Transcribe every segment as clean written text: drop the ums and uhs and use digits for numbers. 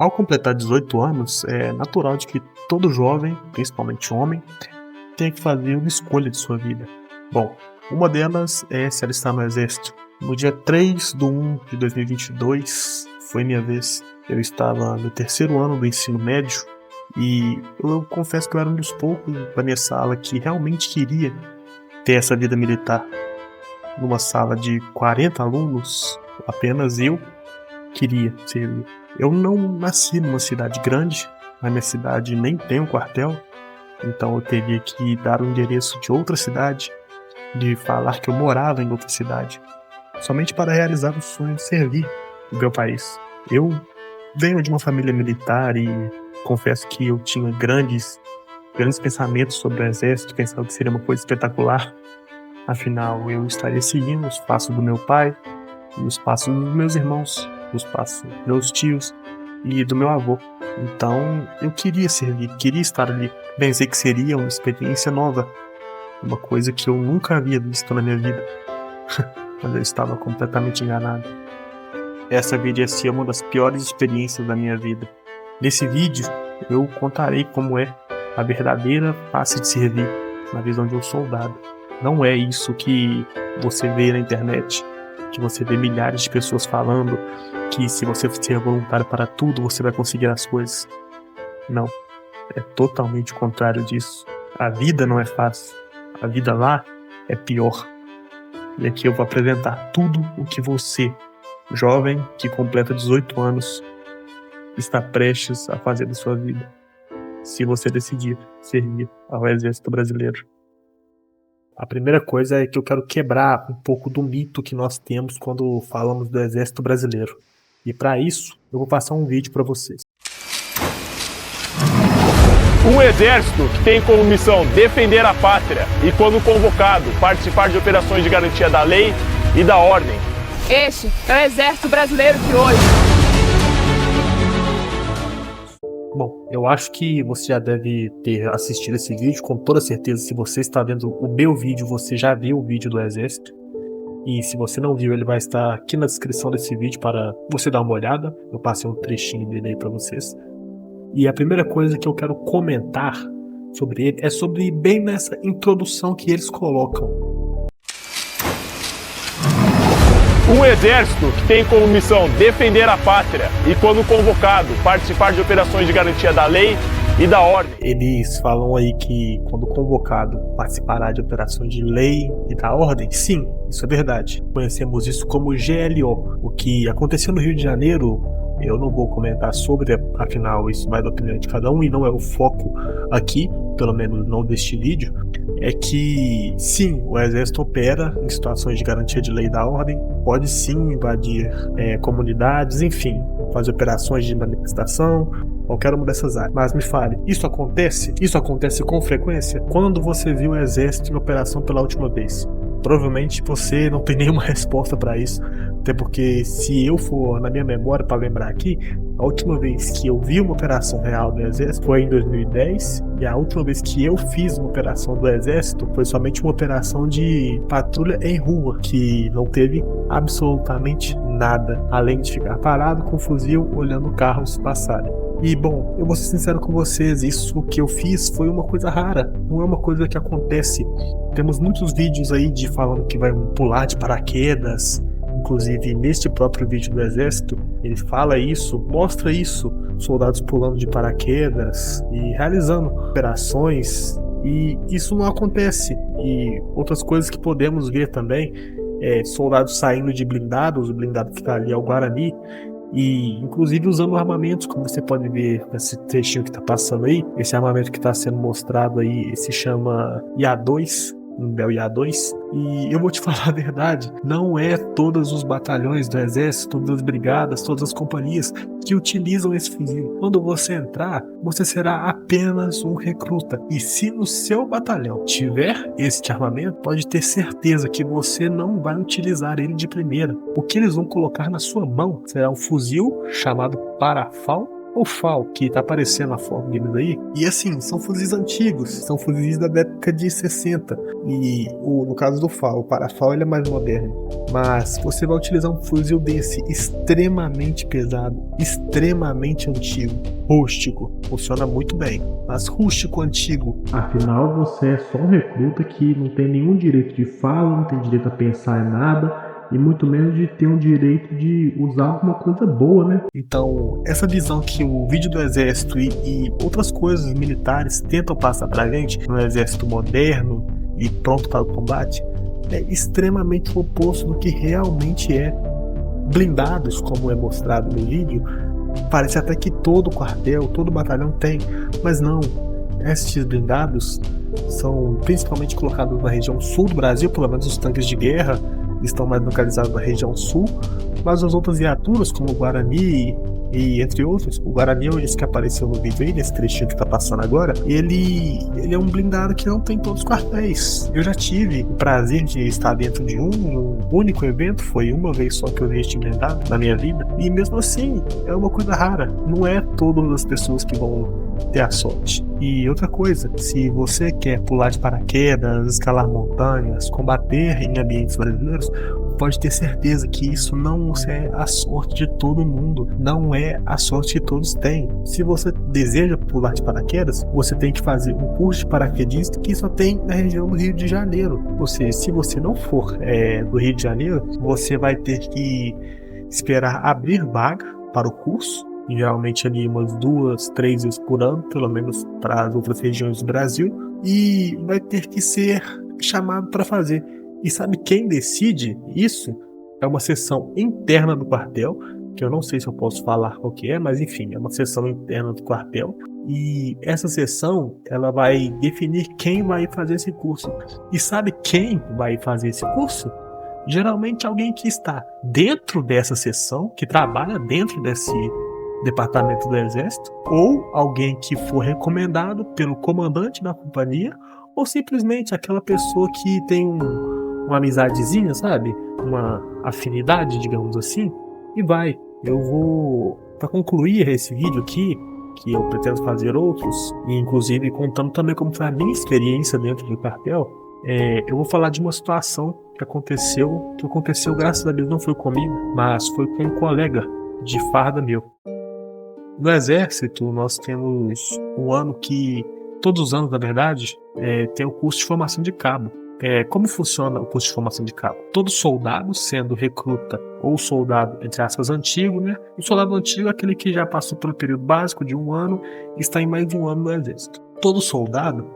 Ao completar 18 anos, é natural de que todo jovem, principalmente homem, tenha que fazer uma escolha de sua vida. Bom, uma delas é se alistar no exército. No dia 3/1 de 2022, foi minha vez. Eu estava no terceiro ano do ensino médio e eu confesso que eu era um dos poucos da minha sala que realmente queria ter essa vida militar. Numa sala de 40 alunos, apenas eu queria servir. Eu não nasci numa cidade grande, na minha cidade nem tem um quartel, então eu teria que dar o endereço de outra cidade, de falar que eu morava em outra cidade, somente para realizar o sonho de servir o meu país. Eu venho de uma família militar e confesso que eu tinha grandes pensamentos sobre o exército, pensava que seria uma coisa espetacular. Afinal, eu estaria seguindo os passos do meu pai, e os passos dos meus irmãos, os passos dos meus tios e do meu avô. Então, eu queria servir, queria estar ali. Pensei que seria uma experiência nova, uma coisa que eu nunca havia visto na minha vida. Mas eu estava completamente enganado. Essa viria a ser uma das piores experiências da minha vida. Nesse vídeo, eu contarei como é a verdadeira face de servir na visão de um soldado. Não é isso que você vê na internet, que você vê milhares de pessoas falando que se você ser voluntário para tudo, você vai conseguir as coisas. Não, é totalmente o contrário disso. A vida não é fácil, a vida lá é pior. E aqui eu vou apresentar tudo o que você, jovem que completa 18 anos, está prestes a fazer da sua vida, se você decidir servir ao Exército Brasileiro. A primeira coisa é que eu quero quebrar um pouco do mito que nós temos quando falamos do Exército Brasileiro. E para isso, eu vou passar um vídeo para vocês. Um exército que tem como missão defender a pátria e, quando convocado, participar de operações de garantia da lei e da ordem. Este é o Exército Brasileiro de hoje. Bom, eu acho que você já deve ter assistido esse vídeo, com toda certeza. Se você está vendo o meu vídeo, você já viu o vídeo do Exército. E se você não viu, ele vai estar aqui na descrição desse vídeo para você dar uma olhada. Eu passei um trechinho dele aí para vocês. E a primeira coisa que eu quero comentar sobre ele é sobre bem nessa introdução que eles colocam. Um exército que tem como missão defender a pátria e, quando convocado, participar de operações de garantia da lei e da ordem. Eles falam aí que, quando convocado, participará de operações de lei e da ordem. Sim, isso é verdade. Conhecemos isso como GLO. O que aconteceu no Rio de Janeiro, eu não vou comentar sobre, afinal isso vai da opinião de cada um e não é o foco aqui, pelo menos não deste vídeo. É que sim, o exército opera em situações de garantia de lei e da ordem, pode sim invadir comunidades, enfim, fazer operações de manifestação, qualquer uma dessas áreas. Mas me fale, isso acontece? Isso acontece com frequência? Quando você viu o exército em operação pela última vez? Provavelmente você não tem nenhuma resposta para isso, até porque se eu for na minha memória para lembrar aqui, a última vez que eu vi uma operação real do Exército foi em 2010, e a última vez que eu fiz uma operação do Exército foi somente uma operação de patrulha em rua, que não teve absolutamente nada, além de ficar parado com um fuzil olhando carros passarem. E bom, eu vou ser sincero com vocês, isso que eu fiz foi uma coisa rara, não é uma coisa que acontece. Temos muitos vídeos aí de falando que vai pular de paraquedas, inclusive neste próprio vídeo do Exército, ele fala isso, mostra isso, soldados pulando de paraquedas e realizando operações, e isso não acontece. E outras coisas que podemos ver também, soldados saindo de blindados, o blindado que está ali é o Guarani, e inclusive usando armamentos, como você pode ver nesse trechinho que está passando aí. Esse armamento que está sendo mostrado aí se chama IA-2, um Bell IA-2, e eu vou te falar a verdade, não é todos os batalhões do exército, todas as brigadas, todas as companhias que utilizam esse fuzil. Quando você entrar, você será apenas um recruta, e se no seu batalhão tiver este armamento, pode ter certeza que você não vai utilizar ele de primeira. O que eles vão colocar na sua mão será um fuzil chamado Parafal, o FAL, que tá aparecendo na foto deles aí. E assim, são fuzis antigos, são fuzis da década de 60. E no caso do FAL, o para-FAL ele é mais moderno. Mas você vai utilizar um fuzil desse extremamente pesado, extremamente antigo, rústico, funciona muito bem. Mas rústico antigo, afinal você é só um recruta que não tem nenhum direito de fala, não tem direito a pensar em nada, e muito menos de ter um direito de usar alguma coisa boa, né? Então, essa visão que o vídeo do exército e outras coisas militares tentam passar pra gente, no exército moderno e pronto para o combate, é extremamente o oposto do que realmente é. Blindados, como é mostrado no vídeo, parece até que todo quartel, todo batalhão tem, mas não. Estes blindados são principalmente colocados na região sul do Brasil, pelo menos os tanques de guerra estão mais localizados na região sul, mas as outras viaturas, como o Guarani e entre outros, o Guarani é esse que apareceu no vídeo aí, nesse trechinho que tá passando agora, ele é um blindado que não tem todos os quartéis. Eu já tive o prazer de estar dentro de um único evento, foi uma vez só que eu vi este blindado na minha vida, e mesmo assim, é uma coisa rara, não é todas as pessoas que vão ter a sorte. E outra coisa, se você quer pular de paraquedas, escalar montanhas, combater em ambientes brasileiros, pode ter certeza que isso não é a sorte de todo mundo, não é a sorte que todos têm. Se você deseja pular de paraquedas, você tem que fazer um curso de paraquedista que só tem na região do Rio de Janeiro. Ou seja, se você não for do Rio de Janeiro, você vai ter que esperar abrir vaga para o curso, geralmente ali umas 2, 3 vezes por ano, pelo menos para as outras regiões do Brasil, e vai ter que ser chamado para fazer. E sabe quem decide isso? É uma seção interna do quartel, que eu não sei se eu posso falar qual que é, mas enfim, é uma seção interna do quartel. E essa seção, ela vai definir quem vai fazer esse curso. E sabe quem vai fazer esse curso? Geralmente alguém que está dentro dessa seção, que trabalha dentro desse departamento do exército, ou alguém que for recomendado pelo comandante da companhia, ou simplesmente aquela pessoa que tem uma amizadezinha, sabe? Uma afinidade, digamos assim, e vai. Eu vou, para concluir esse vídeo aqui, que eu pretendo fazer outros, e inclusive contando também como foi a minha experiência dentro do quartel, eu vou falar de uma situação que aconteceu, graças a Deus não foi comigo, mas foi com um colega de farda meu. No exército, nós temos um ano que, todos os anos na verdade, tem o curso de formação de cabo. Como funciona o curso de formação de cabo? Todo soldado, sendo recruta ou soldado, entre aspas, antigo, né? O soldado antigo é aquele que já passou pelo período básico de 1 ano e está em mais de 1 ano no exército. Todo soldado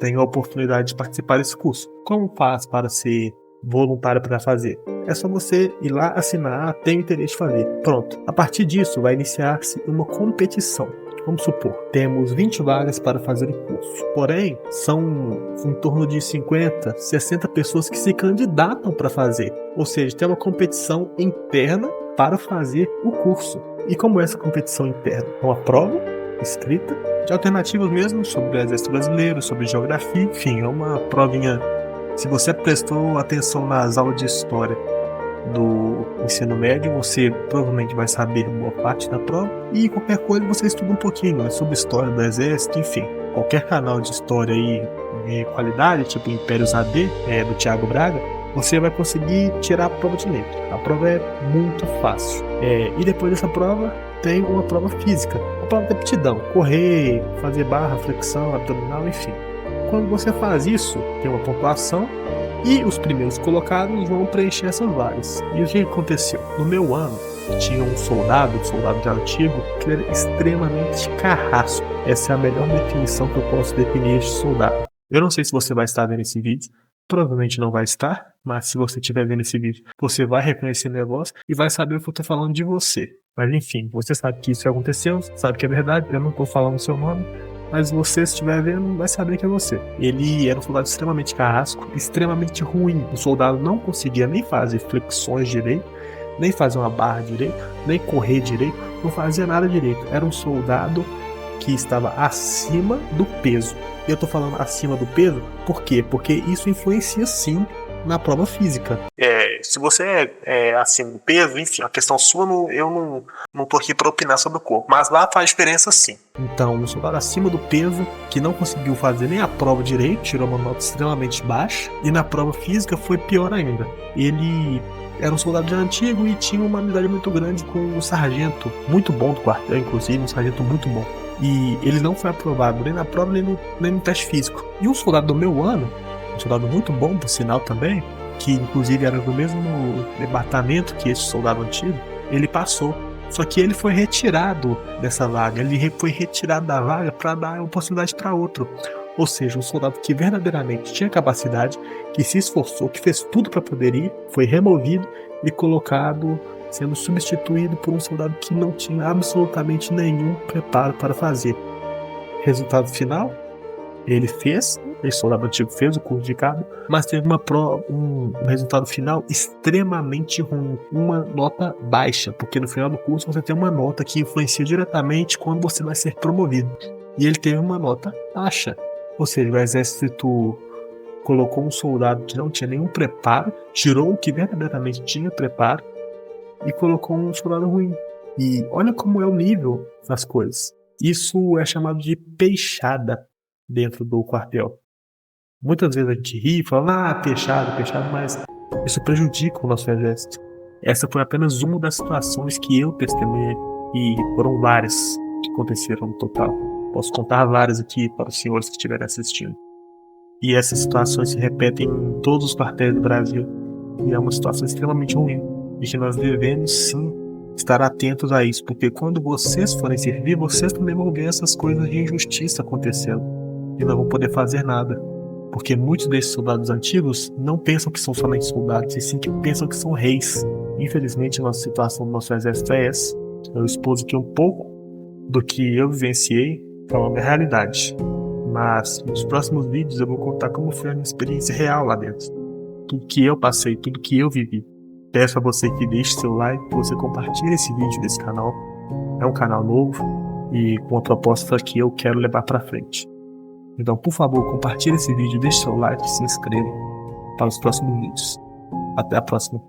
tem a oportunidade de participar desse curso. Como faz para ser voluntário para fazer? É só você ir lá assinar, tem interesse de fazer. Pronto. A partir disso vai iniciar-se uma competição. Vamos supor, temos 20 vagas para fazer o curso. Porém, são em torno de 50, 60 pessoas que se candidatam para fazer. Ou seja, tem uma competição interna para fazer o curso. E como é essa competição interna? É uma prova escrita de alternativas mesmo sobre o exército brasileiro, sobre geografia, enfim, é uma provinha. Se você prestou atenção nas aulas de história do ensino médio, você provavelmente vai saber boa parte da prova, e qualquer coisa você estuda um pouquinho sobre história do exército, enfim. Qualquer canal de história aí de qualidade, tipo Impérios AD, do Thiago Braga, você vai conseguir tirar a prova de letra. A prova é muito fácil. E depois dessa prova, tem uma prova física, uma prova de aptidão, correr, fazer barra, flexão, abdominal, enfim. Quando você faz isso, tem uma pontuação, e os primeiros colocados vão preencher essas vagas. E o que aconteceu? No meu ano, tinha um soldado de antigo, que era extremamente carrasco. Essa é a melhor definição que eu posso definir este soldado. Eu não sei se você vai estar vendo esse vídeo, provavelmente não vai estar, mas se você estiver vendo esse vídeo, você vai reconhecer o negócio e vai saber o que eu estou falando de você. Mas enfim, você sabe que isso aconteceu, sabe que é verdade, eu não estou falando o seu nome, mas você, se estiver vendo, vai saber que é você. Ele era um soldado extremamente carrasco, extremamente ruim. O soldado não conseguia nem fazer flexões direito, nem fazer uma barra direito, nem correr direito, não fazia nada direito. Era um soldado que estava acima do peso. E eu tô falando acima do peso, por quê? Porque isso influencia sim na prova física. Se você é acima do peso, enfim, a questão sua, eu não tô aqui para opinar sobre o corpo, mas lá faz diferença sim. Então, um soldado acima do peso, que não conseguiu fazer nem a prova direito, tirou uma nota extremamente baixa, e na prova física foi pior ainda. Ele era um soldado já antigo e tinha uma amizade muito grande com um sargento muito bom do quartel, inclusive, um sargento muito bom. E ele não foi aprovado nem na prova, nem no teste físico. E um soldado do meu ano, um soldado muito bom, por sinal também, que inclusive era do mesmo departamento que esse soldado antigo, ele passou. Só que ele foi retirado dessa vaga, ele foi retirado da vaga para dar oportunidade para outro. Ou seja, um soldado que verdadeiramente tinha capacidade, que se esforçou, que fez tudo para poder ir, foi removido e colocado, sendo substituído por um soldado que não tinha absolutamente nenhum preparo para fazer. Resultado final? Ele fez, esse soldado antigo fez o curso de cabo, mas teve um resultado final extremamente ruim, uma nota baixa, porque no final do curso você tem uma nota que influencia diretamente quando você vai ser promovido. E ele teve uma nota baixa, ou seja, o exército colocou um soldado que não tinha nenhum preparo, tirou o que verdadeiramente tinha preparo e colocou um soldado ruim. E olha como é o nível das coisas. Isso é chamado de peixada dentro do quartel. Muitas vezes a gente ri e fala, peixado, mas isso prejudica o nosso exército. Essa foi apenas uma das situações que eu testemunhei, e foram várias que aconteceram no total. Posso contar várias aqui para os senhores que estiverem assistindo. E essas situações se repetem em todos os quartéis do Brasil, e é uma situação extremamente ruim, e que nós devemos sim estar atentos a isso, porque quando vocês forem servir, vocês também vão ver essas coisas de injustiça acontecendo e não vão poder fazer nada, porque muitos desses soldados antigos não pensam que são somente soldados, e sim que pensam que são reis. Infelizmente, a nossa situação do nosso exército é essa. Eu expus aqui um pouco do que eu vivenciei, falando a minha realidade, mas nos próximos vídeos eu vou contar como foi a minha experiência real lá dentro, tudo que eu passei, tudo que eu vivi. Peço a você que deixe seu like, que você compartilhe esse vídeo desse canal. É um canal novo e com uma proposta que eu quero levar para frente. Então, por favor, compartilhe esse vídeo, deixe seu like e se inscreva para os próximos vídeos. Até a próxima.